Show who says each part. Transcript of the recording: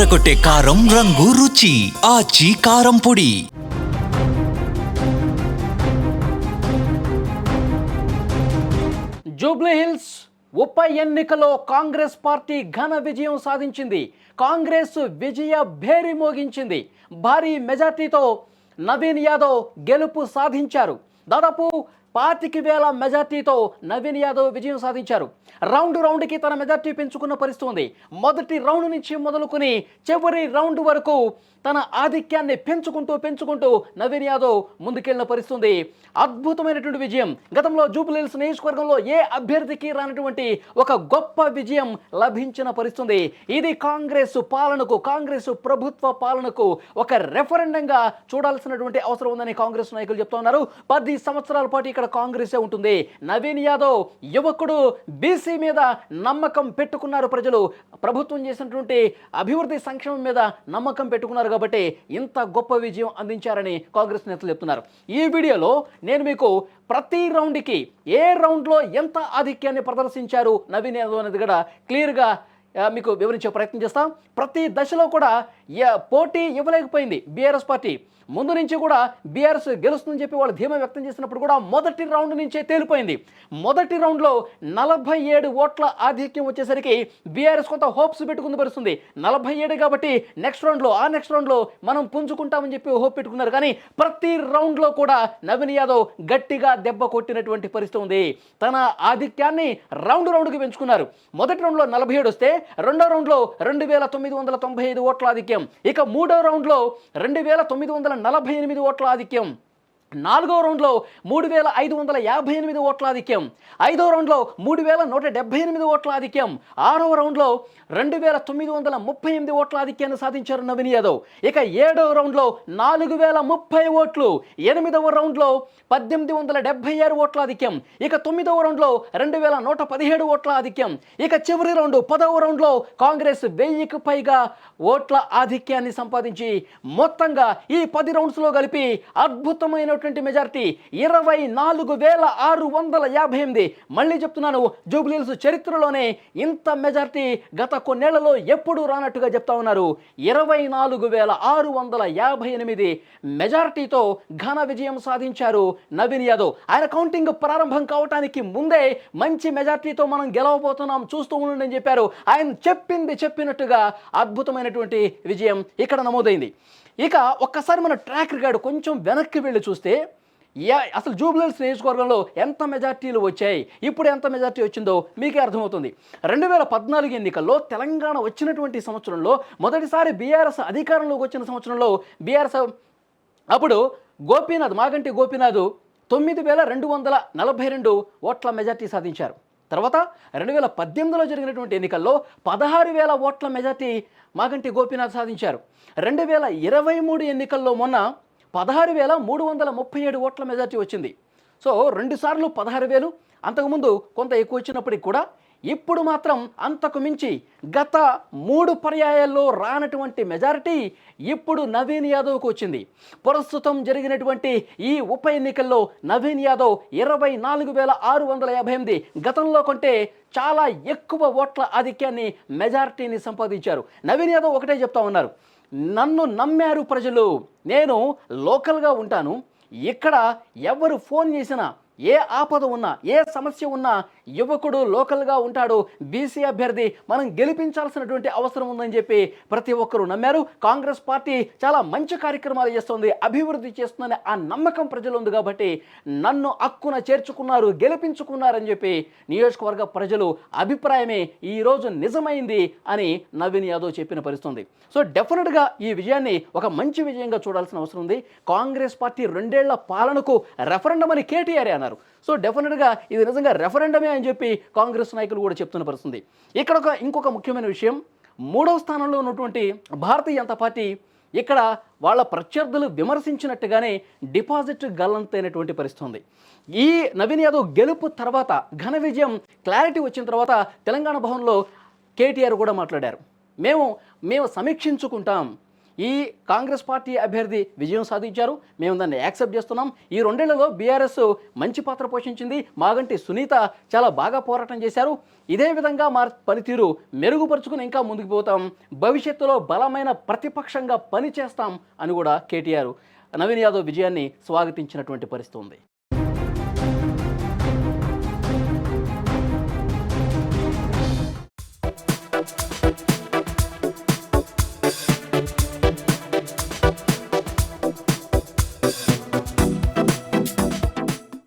Speaker 1: అదరకొట్టే కారం రంగు రుచి ఆచి కారం పొడి.
Speaker 2: జూబ్లీహిల్స్ ఉప ఎన్నికలో కాంగ్రెస్ పార్టీ ఘన విజయం సాధించింది. కాంగ్రెస్ విజయ భేరి మోగించింది. భారీ మెజార్టీతో నవీన్ యాదవ్ గెలుపు సాధించారు. దాదాపు 25,000 మెజార్టీతో నవీన్ యాదవ్ విజయం సాధించారు. రౌండ్కి తన మెజార్టీ పెంచుకున్న పరిస్థితి ఉంది. మొదటి రౌండ్ నుంచి మొదలుకొని చివరి రౌండ్ వరకు తన ఆధిక్యాన్ని పెంచుకుంటూ నవీన్ యాదవ్ ముందుకెళ్లిన పరిస్థితి ఉంది. అద్భుతమైనటువంటి విజయం. గతంలో జూబ్లీహిల్స్ నియోజకవర్గంలో ఏ అభ్యర్థికి రానటువంటి ఒక గొప్ప విజయం లభించిన పరిస్థితి. ఇది కాంగ్రెస్ పాలనకు, కాంగ్రెస్ ప్రభుత్వ పాలనకు ఒక రెఫరెండంగా చూడాల్సినటువంటి అవసరం ఉందని కాంగ్రెస్ నాయకులు చెప్తా ఉన్నారు. 10 సంవత్సరాల పాటు ఇక్కడ కాంగ్రెసే ఉంటుంది. నవీన్ యాదవ్ యువకుడు, బీసీ మీద నమ్మకం పెట్టుకున్నారు ప్రజలు. ప్రభుత్వం చేసినటువంటి అభివృద్ధి సంక్షేమం మీద నమ్మకం పెట్టుకున్నారు కాబట్టి ఇంత గొప్ప విజయం అందించారని కాంగ్రెస్ నేతలు చెప్తున్నారు. ఈ వీడియోలో నేను మీకు ప్రతి రౌండ్కి ఏ రౌండ్లో ఎంత ఆధిక్యాన్ని ప్రదర్శించారు నవీన్ యాదవ్ అనేది కూడా క్లియర్గా మీకు వివరించే ప్రయత్నం చేస్తాం. ప్రతి దశలో కూడా పోటీ ఇవ్వలేకపోయింది బీఆర్ఎస్ పార్టీ. ముందు నుంచి కూడా బీఆర్ఎస్ గెలుస్తుందని చెప్పి వాళ్ళు ధీమా వ్యక్తం చేసినప్పుడు కూడా మొదటి రౌండ్ నుంచే తేలిపోయింది. మొదటి రౌండ్లో 47 ఓట్ల ఆధిక్యం వచ్చేసరికి బీఆర్ఎస్ కొంత హోప్స్ పెట్టుకుని పరిస్థితుంది. 47 కాబట్టి నెక్స్ట్ రౌండ్లో మనం పుంజుకుంటామని చెప్పి హోప్ పెట్టుకున్నారు. కానీ ప్రతి రౌండ్లో కూడా నవీన్ యాదవ్ గట్టిగా దెబ్బ కొట్టినటువంటి పరిస్థితి ఉంది. తన ఆధిక్యాన్ని రౌండ్కి పెంచుకున్నారు. మొదటి రౌండ్లో 47 వస్తే రెండో రౌండ్లో 2,995 ఓట్ల ఆధిక్యం. ఇక మూడో రౌండ్లో 2,948 ఓట్ల ఆధిక్యం. నాలుగో రౌండ్లో 3,558 ఓట్ల ఆధిక్యం. ఐదో రౌండ్లో 3,178 ఓట్ల ఆధిక్యం. ఆరవ రౌండ్లో 2,938 ఓట్ల ఆధిక్యాన్ని సాధించారు నవీన్ యాదవ్. ఇక ఏడవ రౌండ్లో 4,030 ఓట్లు. ఎనిమిదవ రౌండ్లో 1,876 ఓట్ల ఆధిక్యం. ఇక తొమ్మిదవ రౌండ్లో 2,117 ఓట్ల ఆధిక్యం. ఇక చివరి రౌండ్ 10వ రౌండ్లో కాంగ్రెస్ 1000కి పైగా ఓట్ల ఆధిక్యాన్ని సంపాదించి మొత్తంగా ఈ 10 రౌండ్స్లో కలిపి అద్భుతమైన మెజార్టీ 24,658. మళ్ళీ చెప్తున్నాను, జూబ్లీహిల్స్ చరిత్రలోనే ఇంత మెజార్టీ గత కొన్నేళ్లలో ఎప్పుడూ రానట్టుగా చెప్తా ఉన్నారు. 24,658 మెజార్టీతో ఘన విజయం సాధించారు నవీన్ యాదవ్. ఆయన కౌంటింగ్ ప్రారంభం కావటానికి ముందే మంచి మెజార్టీతో మనం గెలవబోతున్నాం, చూస్తూ ఉండండి అని చెప్పారు. ఆయన చెప్పినట్టుగా అద్భుతమైనటువంటి విజయం ఇక్కడ నమోదైంది. ఇక ఒక్కసారి మన ట్రాక్ రికార్డు కొంచెం వెనక్కి వెళ్ళి చూస్తే అసలు జూబ్లీహిల్స్ నియోజకవర్గంలో ఎంత మెజార్టీలు వచ్చాయి, ఇప్పుడు ఎంత మెజార్టీ వచ్చిందో మీకే అర్థమవుతుంది. 2014 ఎన్నికల్లో తెలంగాణ వచ్చినటువంటి సంవత్సరంలో మొదటిసారి బీఆర్ఎస్ అధికారంలోకి వచ్చిన సంవత్సరంలో బీఆర్ఎస్ అప్పుడు మాగంటి గోపీనాథ్ 9,242 ఓట్ల మెజార్టీ సాధించారు. తర్వాత 2018లో జరిగినటువంటి ఎన్నికల్లో 16,000 ఓట్ల మెజార్టీ మాగంటి గోపీనాథ్ సాధించారు. 2023 ఎన్నికల్లో మొన్న 16,337 ఓట్ల మెజార్టీ వచ్చింది. సో 2 సార్లు 16,000, అంతకుముందు కొంత ఎక్కువ వచ్చినప్పటికి కూడా ఇప్పుడు మాత్రం అంతకు మించి గత 3 పర్యాయాల్లో రానటువంటి మెజారిటీ ఇప్పుడు నవీన్ యాదవ్కు వచ్చింది. ప్రస్తుతం జరిగినటువంటి ఈ ఉప ఎన్నికల్లో నవీన్ యాదవ్ 24,658 గతంలో కంటే చాలా ఎక్కువ ఓట్ల ఆధిక్యాన్ని, మెజారిటీని సంపాదించారు. నవీన్ యాదవ్ ఒకటే చెప్తా ఉన్నారు, నన్ను నమ్మారు ప్రజలు, నేను లోకల్గా ఉంటాను, ఇక్కడ ఎవరు ఫోన్ చేసినా, ఏ ఆపద ఉన్నా, ఏ సమస్య ఉన్నా యువకుడు లోకల్గా ఉంటాడు, బీసీ అభ్యర్థి, మనం గెలిపించాల్సినటువంటి అవసరం ఉందని చెప్పి ప్రతి ఒక్కరూ నమ్మారు. కాంగ్రెస్ పార్టీ చాలా మంచి కార్యక్రమాలు చేస్తుంది, అభివృద్ధి చేస్తుందని ఆ నమ్మకం ప్రజలు ఉంది కాబట్టి నన్ను హక్కున చేర్చుకున్నారు, గెలిపించుకున్నారని చెప్పి నియోజకవర్గ ప్రజలు అభిప్రాయమే ఈరోజు నిజమైంది అని నవీన్ యాదవ్ చెప్పిన పరిస్థితుంది. సో డెఫినెట్గా ఈ విజయాన్ని ఒక మంచి విజయంగా చూడాల్సిన అవసరం ఉంది. కాంగ్రెస్ పార్టీ 2 ఏళ్ల పాలనకు రెఫరెండం అని కేటీఆర్ అన్నారు. సో డెఫినెట్గా ఇది నిజంగా రెఫరెండమే అని చెప్పి కాంగ్రెస్ నాయకులు కూడా చెప్తున్న పరిస్థితి. ఇక్కడ ఇంకొక ముఖ్యమైన విషయం, 3వ స్థానంలో ఉన్నటువంటి భారతీయ జనతా పార్టీ ఇక్కడ వాళ్ళ ప్రత్యర్థులు విమర్శించినట్టుగానే డిపాజిట్ గల్లంతైనటువంటి పరిస్థితి ఉంది. ఈ నవీన్ యాదవ్ గెలుపు తర్వాత, ఘన విజయం క్లారిటీ వచ్చిన తర్వాత తెలంగాణ భవన్లో కేటీఆర్ కూడా మాట్లాడారు. మేము సమీక్షించుకుంటాం, ఈ కాంగ్రెస్ పార్టీ అభ్యర్థి విజయం సాధించారు, మేము దాన్ని యాక్సెప్ట్ చేస్తున్నాం. ఈ 2 ఏళ్లలో బీఆర్ఎస్ మంచి పాత్ర పోషించింది, మాగంటి సునీత చాలా బాగా పోరాటం చేశారు. ఇదే విధంగా మా పనితీరు మెరుగుపరుచుకుని ఇంకా ముందుకు పోతాం, భవిష్యత్తులో బలమైన ప్రతిపక్షంగా పనిచేస్తాం అని కూడా కేటీఆర్ నవీన్ యాదవ్ విజయాన్ని స్వాగతించినటువంటి పరిస్థితి ఉంది.